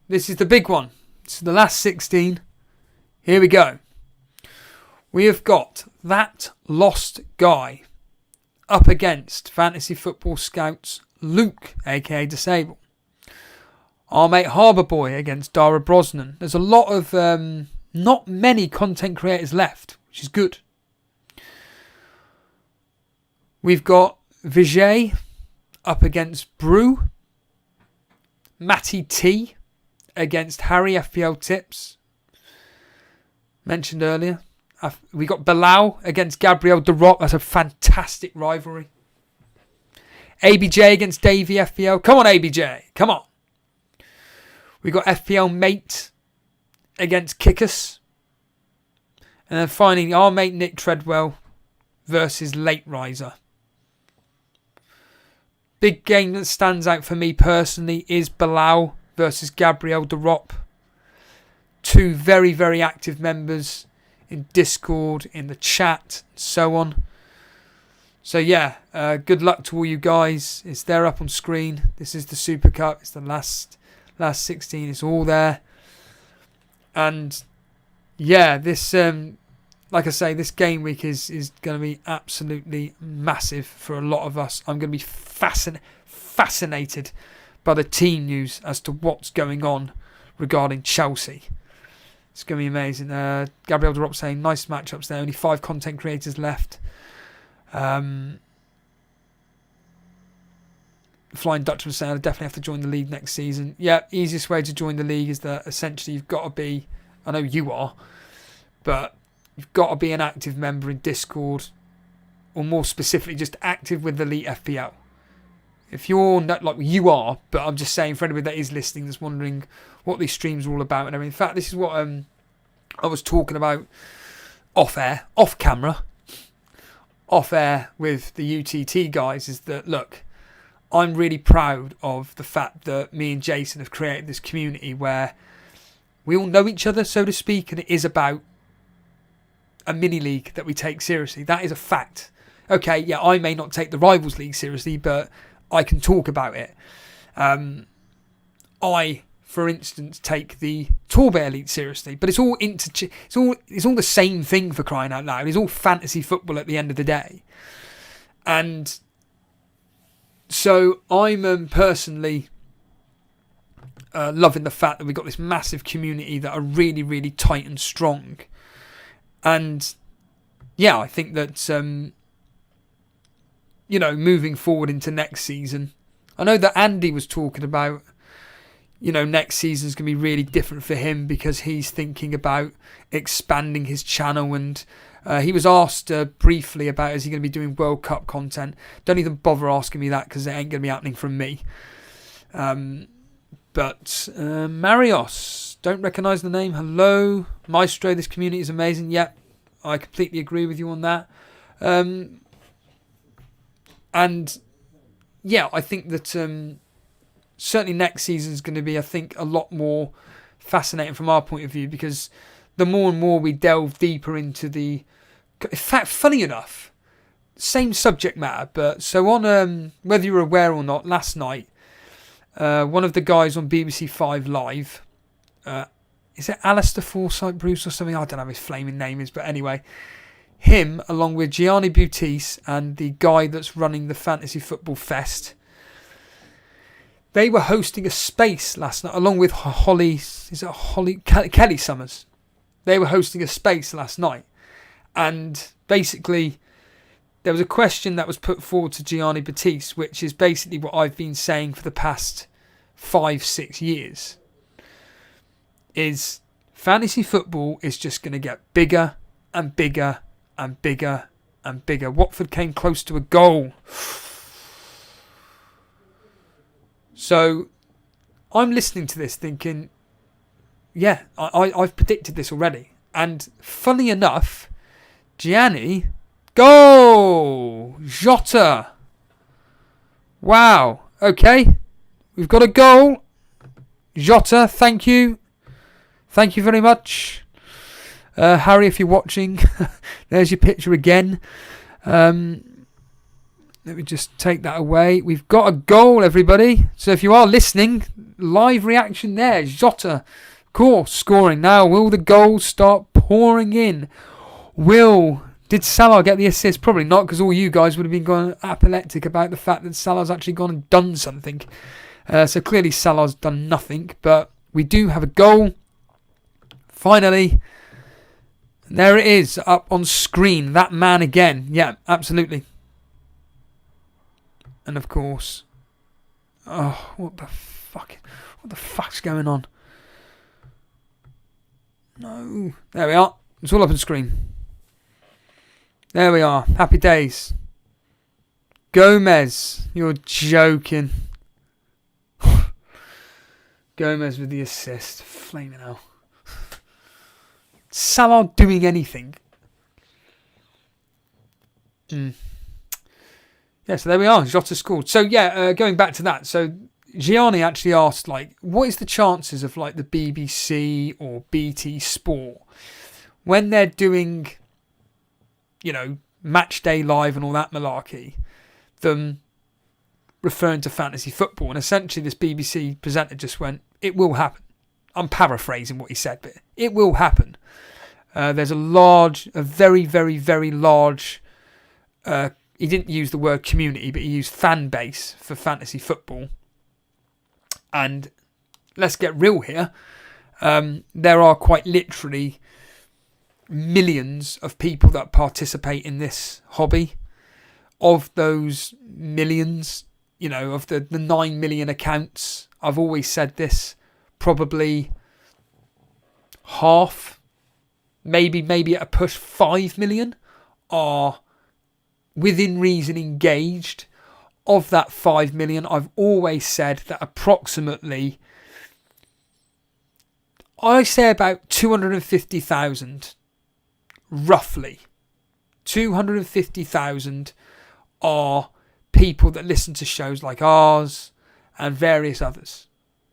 this is the big one. This is the last 16. Here we go. We have got That Lost Guy up against Fantasy Football Scouts Luke, aka Disable. Our mate Harbour Boy against Dara Brosnan. There's a lot of, not many content creators left, which is good. We've got Vijay up against Brew. Matty T against Harry FPL Tips. Mentioned earlier. We got Bilal against Gabriel De Rock. That's a fantastic rivalry. ABJ against Davey FPL. Come on, ABJ. Come on. We got FPL Mate against Kickus. And then finally, our mate Nick Treadwell versus Late Riser. Big game that stands out for me personally is Bilal versus Gabriel De Rock. Two very, very active members in Discord, in the chat, and so on. So yeah, good luck to all you guys. It's there up on screen. This is the Super Cup. It's the last 16. It's all there. And yeah, this like I say, this game week is going to be absolutely massive for a lot of us. I'm going to be fascinated by the team news as to what's going on regarding Chelsea. It's going to be amazing. Gabriel De Rock saying, nice matchups there. Only 5 content creators left. Flying Dutchman saying, I definitely have to join the league next season. Yeah, easiest way to join the league is that essentially you've got to be, I know you are, but you've got to be an active member in Discord, or more specifically, just active with Elite FPL. If you're not like you are, but I'm just saying for anybody that is listening that's wondering what these streams are all about and everything. In fact, this is what I was talking about off camera with the UTT guys, is that, look, I'm really proud of the fact that me and Jason have created this community where we all know each other, so to speak, and it is about a mini league that we take seriously. That is a fact. Okay, yeah, I may not take the Rivals League seriously, but I can talk about it. I, for instance, take the Torbay Elite seriously, but it's all it's all the same thing, for crying out loud. It's all fantasy football at the end of the day, and so I'm personally loving the fact that we've got this massive community that are really, really tight and strong, and yeah, I think that moving forward into next season, I know that Andy was talking about, next season's going to be really different for him because he's thinking about expanding his channel, and he was asked briefly about, is he going to be doing World Cup content? Don't even bother asking me that because it ain't going to be happening from me. But Marios, don't recognise the name. Hello, Maestro, this community is amazing. Yep, I completely agree with you on that. And yeah, I think that certainly next season is going to be, I think, a lot more fascinating from our point of view, because the more and more we delve deeper into the... In fact, funny enough, same subject matter, but so on, whether you're aware or not, last night, one of the guys on BBC 5 Live, is it Alistair Forsyth Bruce or something? I don't know what his flaming name is, but anyway, him, along with Gianni Baptiste and the guy that's running the Fantasy Football Fest, they were hosting a space last night, along with Kelly Summers. They were hosting a space last night. And basically, there was a question that was put forward to Gianni Baptiste, which is basically what I've been saying for the past 5-6 years. Is fantasy football is just going to get bigger and bigger and bigger and bigger. Watford came close to a goal. So I'm listening to this thinking, yeah, I've predicted this already. And funny enough, Gianni, goal! Jota. Wow. Okay. We've got a goal. Jota, thank you. Thank you very much. Harry, if you're watching, there's your picture again. Let me just take that away. We've got a goal, everybody. So if you are listening, live reaction there. Jota, of course, scoring now. Will the goals start pouring in? Did Salah get the assist? Probably not, because all you guys would have been going apoplectic about the fact that Salah's actually gone and done something. So clearly Salah's done nothing. But we do have a goal. Finally. There it is, up on screen. That man again. Yeah, absolutely. And of course... Oh, what the fuck's going on? No. There we are. It's all up on screen. There we are. Happy days. Gomez. You're joking. Gomez with the assist. Flaming hell. Salah doing anything. Yeah, so there we are. Jota scored. So yeah, going back to that. So Gianni actually asked, like, what is the chances of like the BBC or BT Sport when they're doing, you know, Match Day Live and all that malarkey, them referring to fantasy football? And essentially this BBC presenter just went, it will happen. I'm paraphrasing what he said, but it will happen. There's a very, very, very large, he didn't use the word community, but he used fan base for fantasy football. And let's get real here. There are quite literally millions of people that participate in this hobby. Of those millions, you know, of the 9 million accounts, I've always said this, probably half, maybe at a push 5 million are within reason engaged. Of that 5 million, I've always said that approximately, I say about 250,000, roughly 250,000 are people that listen to shows like ours and various others,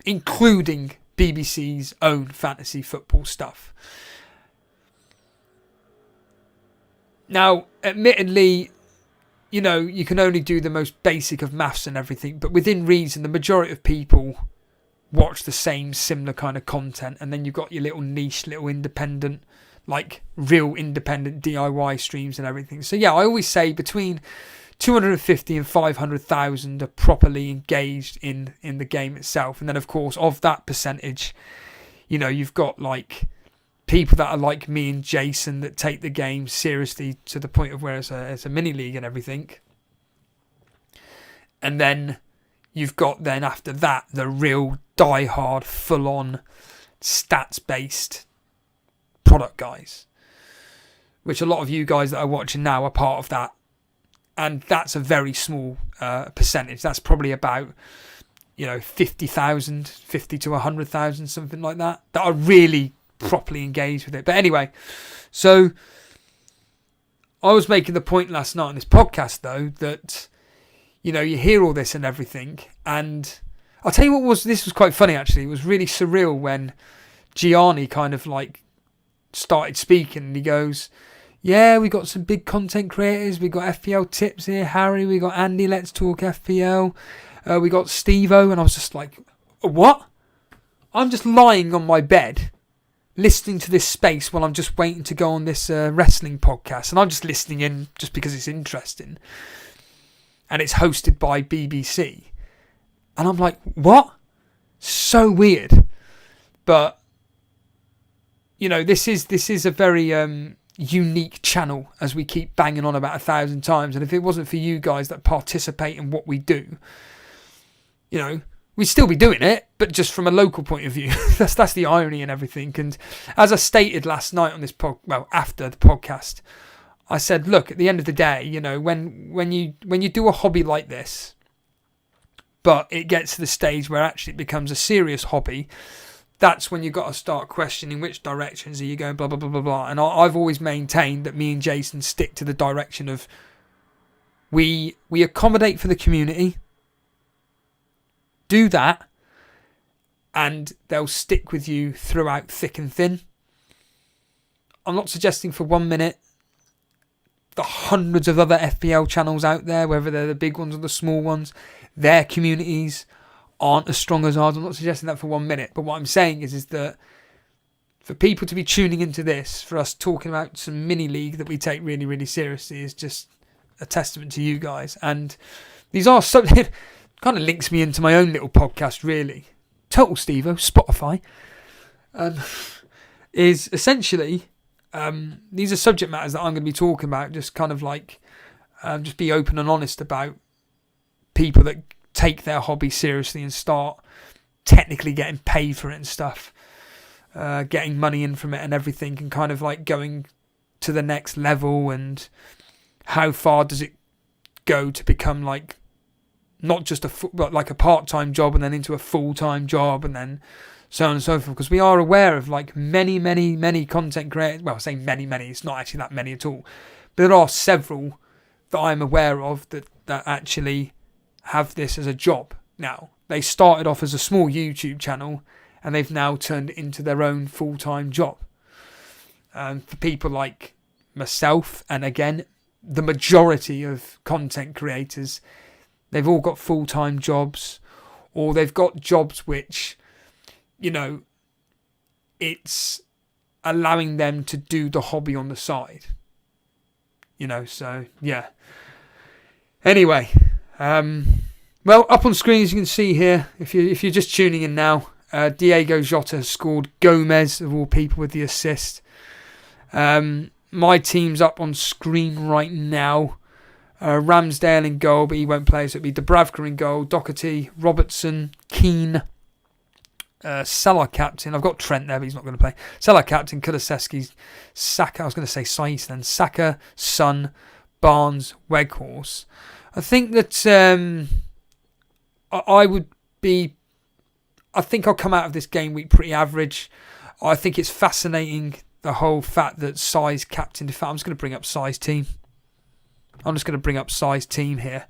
including BBC's own fantasy football stuff. Now, admittedly, you know, you can only do the most basic of maths and everything, but within reason, the majority of people watch the same similar kind of content, and then you've got your little niche, little independent, like real independent DIY streams and everything. So yeah, I always say between 250 and 500,000 are properly engaged in the game itself. And then, of course, of that percentage, you know, you've got like people that are like me and Jason that take the game seriously to the point of where it's a mini league and everything. And then you've got then after that the real die-hard, full-on, stats-based product guys, which a lot of you guys that are watching now are part of that. And that's a very small percentage. That's probably about, you know, 50,000, 50 to 100,000, something like that are really properly engaged with it. But anyway, so I was making the point last night on this podcast, though, that, you know, you hear all this and everything. And I'll tell you what this was quite funny, actually. It was really surreal when Gianni kind of like started speaking and he goes, yeah, we got some big content creators. We got FPL Tips here, Harry. We got Andy, Let's Talk FPL. We got Steve-O. And I was just like, what? I'm just lying on my bed, listening to this space while I'm just waiting to go on this wrestling podcast, and I'm just listening in just because it's interesting, and it's hosted by BBC, and I'm like, what? So weird. But you know, this is a very unique channel, as we keep banging on about 1,000 times. And if it wasn't for you guys that participate in what we do, you know, we'd still be doing it, but just from a local point of view. that's the irony and everything. And as I stated last night on this after the podcast, I said, look, at the end of the day, you know, when you do a hobby like this, but it gets to the stage where actually it becomes a serious hobby, that's when you've got to start questioning which directions are you going, blah, blah, blah, blah, blah. And I've always maintained that me and Jason stick to the direction of we accommodate for the community, do that, and they'll stick with you throughout thick and thin. I'm not suggesting for 1 minute the hundreds of other FPL channels out there, whether they're the big ones or the small ones, their communities aren't as strong as ours. I'm not suggesting that for 1 minute, but what I'm saying is that for people to be tuning into this, for us talking about some mini league that we take really, really seriously, is just a testament to you guys. And these are something kind of links me into my own little podcast, really. Total Stevo, Spotify, is essentially these are subject matters that I'm going to be talking about. Just kind of like just be open and honest about people that take their hobby seriously and start technically getting paid for it and stuff, getting money in from it and everything, and kind of like going to the next level, and how far does it go to become like not just like a part-time job and then into a full-time job, and then so on and so forth. Because we are aware of like many content creators. Well, I say many, it's not actually that many at all, but there are several that I'm aware of that actually have this as a job now. They started off as a small YouTube channel and they've now turned it into their own full-time job. For people like myself, and again, the majority of content creators, they've all got full-time jobs, or they've got jobs which, you know, it's allowing them to do the hobby on the side. You know, so yeah. Anyway, well, up on screen as you can see here, if you're just tuning in now, Diego Jota has scored. Gomez, of all people, with the assist. My team's up on screen right now. Ramsdale in goal, but he won't play, so it'll be Dubravka in goal, Doherty, Robertson, Keane, Salah captain. I've got Trent there, but he's not going to play. Salah captain, Kulusevski, Saka. I was going to say Saiz then. Saka, Son, Barnes, Weghorst. I think that I think I'll come out of this game week pretty average. I think it's fascinating, the whole fact that Saiz captain. In fact, I'm just going to bring up Saiz team. I'm just going to bring up Saiz team here,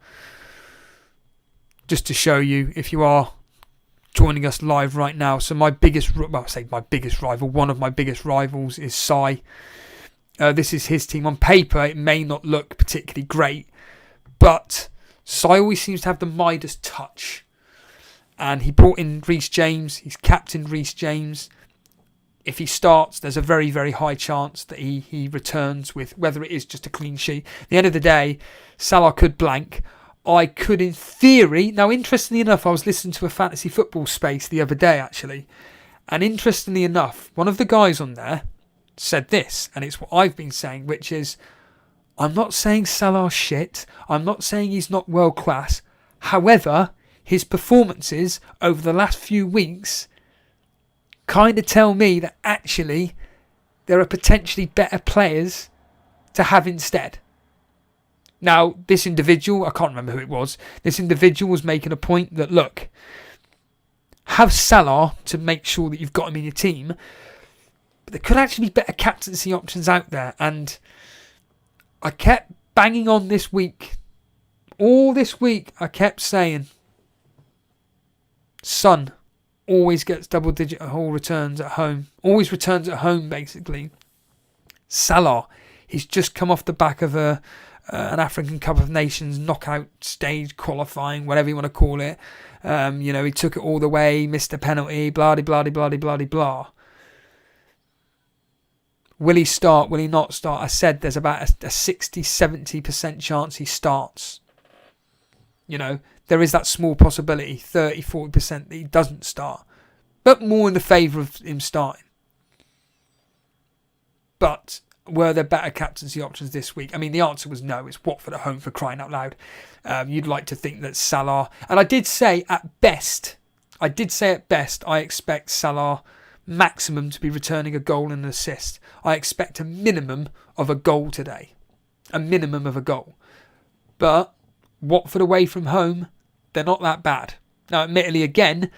just to show you if you are joining us live right now. So my biggest, well, I say my biggest rival, one of my biggest rivals is Sai. This is his team. On paper, it may not look particularly great, but Sai always seems to have the Midas touch. And he brought in Reece James. He's captained Reece James. If he starts, there's a very, very high chance that he returns with, whether it is just a clean sheet. At the end of the day, Salah could blank. I could, in theory... Now, interestingly enough, I was listening to a fantasy football space the other day, actually. And interestingly enough, one of the guys on there said this, and it's what I've been saying, which is, I'm not saying Salah's shit. I'm not saying he's not world class. However, his performances over the last few weeks kind of tell me that actually there are potentially better players to have instead. Now, this individual, I can't remember who it was, this individual was making a point that, look, have Salah to make sure that you've got him in your team, but there could actually be better captaincy options out there. And I kept banging on this week. All this week, I kept saying, Son always gets double-digit haul returns at home. Always returns at home, basically. Salah, he's just come off the back of an African Cup of Nations knockout stage qualifying, whatever you want to call it. He took it all the way, missed a penalty, blah, blah, blah, blah, blah, blah, blah. Will he start? Will he not start? I said there's about a 60-70% chance he starts. You know, there is that small possibility, 30-40% that he doesn't start. But more in the favour of him starting. But were there better captaincy options this week? I mean, the answer was no. It's Watford at home, for crying out loud. You'd like to think that Salah... And I did say at best, I expect Salah maximum to be returning a goal and an assist. I expect a minimum of a goal today. A minimum of a goal. But Watford away from home, they're not that bad. Now, admittedly, again,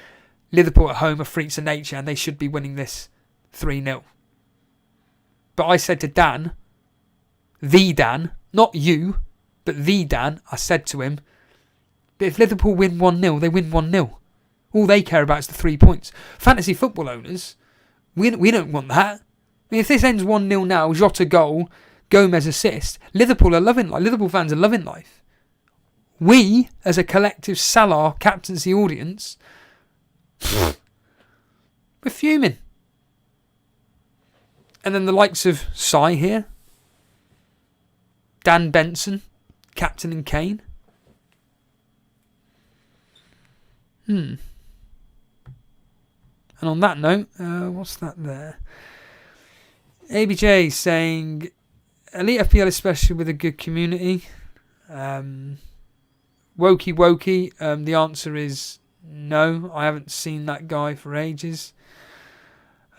Liverpool at home are freaks of nature and they should be winning this 3-0. But I said to Dan, the Dan, not you, but the Dan, I said to him, but if Liverpool win 1-0, they win 1-0. All they care about is the 3 points. Fantasy football owners, we don't want that. I mean, if this ends 1-0 now, Jota goal, Gomez assist, Liverpool are loving life. Liverpool fans are loving life. We, as a collective Salah captaincy audience, we're fuming. And then the likes of Sai here, Dan Benson, captain and Kane. And on that note, what's that there? ABJ saying, Elite FPL especially with a good community. Wokey, the answer is no. I haven't seen that guy for ages.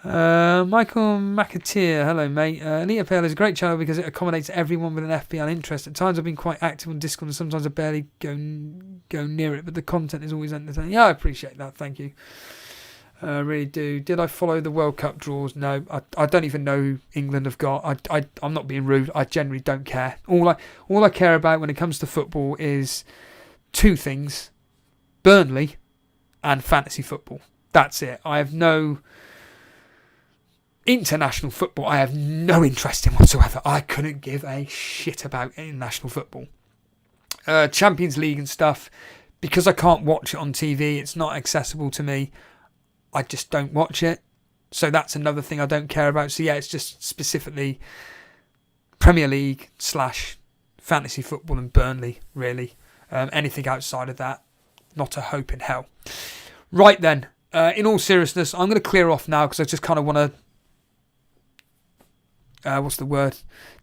Michael McAteer, hello mate. Elite FPL is a great channel because it accommodates everyone with an FPL interest. At times I've been quite active on Discord and sometimes I barely go near it, but the content is always entertaining. Yeah, I appreciate that, thank you. I really do. Did I follow the World Cup draws? No, I don't even know who England have got. I'm not being rude, I generally don't care. All I care about when it comes to football is two things: Burnley and fantasy football. That's it. I have no... International football, I have no interest in whatsoever. I couldn't give a shit about international football. Champions League and stuff, because I can't watch it on TV, it's not accessible to me. I just don't watch it. So that's another thing I don't care about. So yeah, it's just specifically Premier League / fantasy football and Burnley, really. Anything outside of that, not a hope in hell. Right then, in all seriousness, I'm going to clear off now because I just kind of want to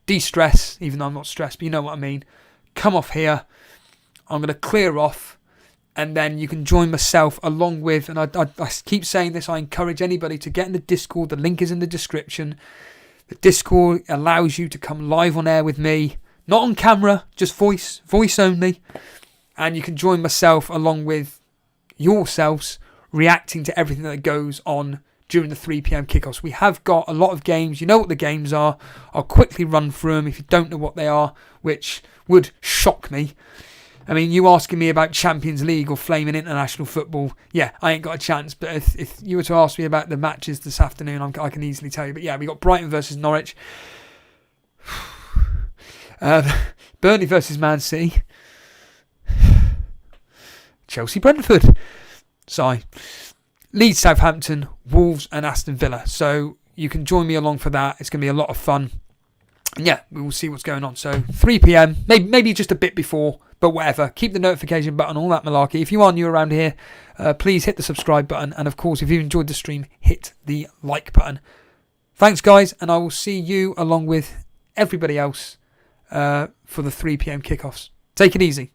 de-stress, even though I'm not stressed, but you know what I mean. Come off here. I'm going to clear off, and then you can join myself along with, and I keep saying this, I encourage anybody to get in the Discord. The link is in the description. The Discord allows you to come live on air with me, not on camera, just voice only, and you can join myself along with yourselves reacting to everything that goes on during the 3 p.m. kickoffs. We have got a lot of games. You know what the games are. I'll quickly run through them if you don't know what they are, which would shock me. I mean, you asking me about Champions League or flaming international football, yeah, I ain't got a chance. But if you were to ask me about the matches this afternoon, I can easily tell you. But yeah, we got Brighton versus Norwich. Burnley versus Man City. Chelsea Brentford. Sorry. Leeds, Southampton, Wolves and Aston Villa. So you can join me along for that. It's going to be a lot of fun. And yeah, we will see what's going on. So 3 p.m, maybe just a bit before, but whatever. Keep the notification button, all that malarkey. If you are new around here, please hit the subscribe button. And of course, if you enjoyed the stream, hit the like button. Thanks, guys. And I will see you along with everybody else for the 3 p.m. kickoffs. Take it easy.